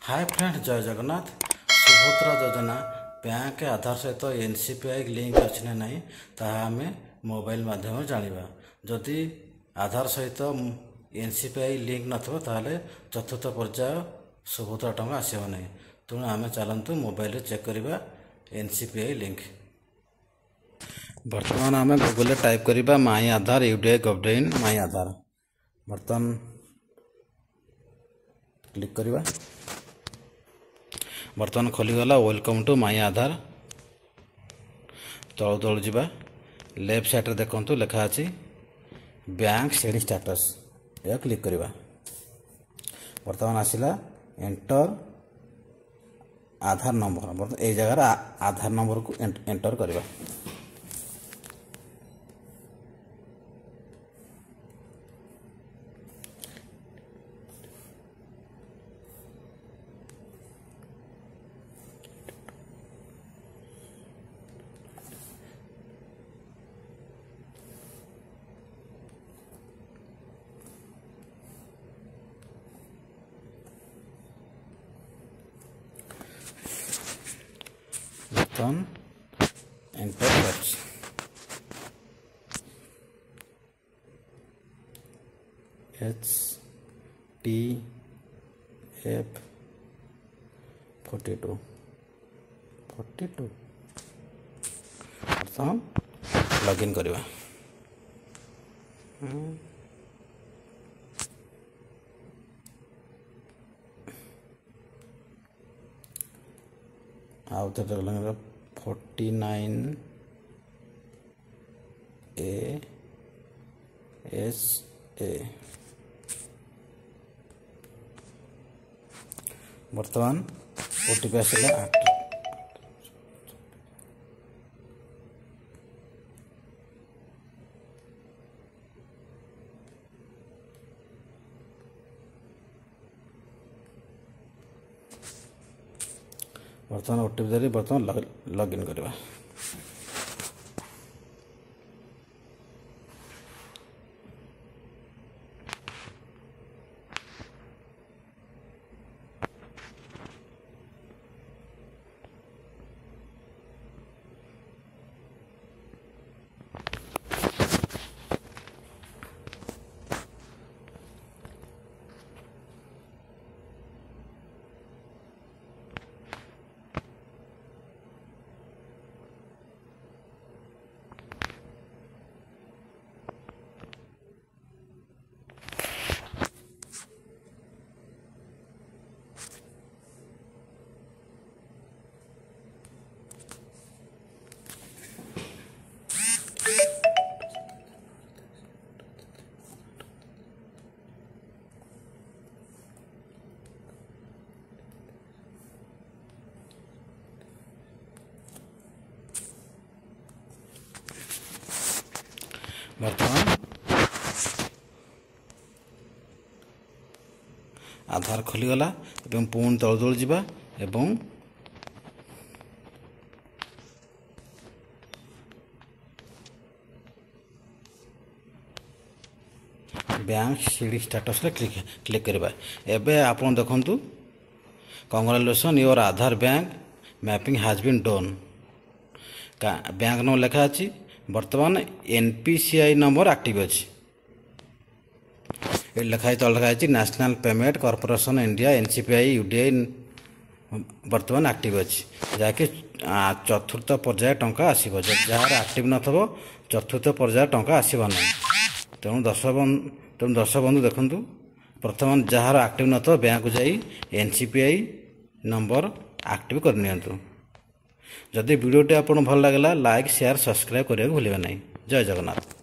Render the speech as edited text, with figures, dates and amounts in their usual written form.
Hi friend, जय जगन्नाथ। सुभद्रा योजना bank आधार सहित एनसीपीआई लिंक अच्छी ना नहीं ताहा आम मोबाइल माध्यम जाना। जदि आधार सहित एनसीपीआई लिंक नथिबो ताहले चतुर्थ पर्याय सुभद्रा टंका आसीबो नहीं। तेणु आम चलतु मोबाइल चेक करवा एनसीपीआई लिंक। बर्तमान आम गूगल टाइप करवा माई आधार यूडीआई गवर्नमेंट माई आधार। बर्तमान क्लिक करवा। बर्तमान खोलीगला वेलकम टू माई आधार। तल तल जा लेफ्ट साइड देखु लिखा अच्छी बैंक शेडिंग स्टेटस या क्लिक करवा। बर्तमान आसला एंटर आधार नंबर। ये जगह आधार नंबर को एंटर करवा। एंटर टच HTF 42 लॉगिन करवा। आउ तो 49ASA। बर्तमान ओटीपी आसला 8। बर्तमान ओटीपी धरी बर्तमान लॉगिन करवा। बर्तमान आधार खोलीगला एवं पुणी तल तल जा एवं बैंक शेडिंग स्टेटस क्लिक करवा। एबे आपन देखंतु congratulations your Aadhaar bank mapping has been done. Bank number लिखा अच्छी। बर्तमान एनपीसीआई नंबर एक्टिव अच्छी। लिखाई तल लिखा national payment corporation India NCPI UDI बर्तमान एक्टिव अच्छी। जहाँकि चतुर्थ पर्याय टंका आसो। जार एक्टिव नथबो चतुर्थ पर्याय टंका आसो ना। तेणु दर्शक बंधु देखु प्रथम जार एक्टिव नथो बैंक जाई एनसीपीआई नंबर एक्टिव करनी। जदि वीडियोटी आपको भल लगे लाइक शेयर सब्सक्राइब करने को भूलिए नहीं। जय जगन्नाथ।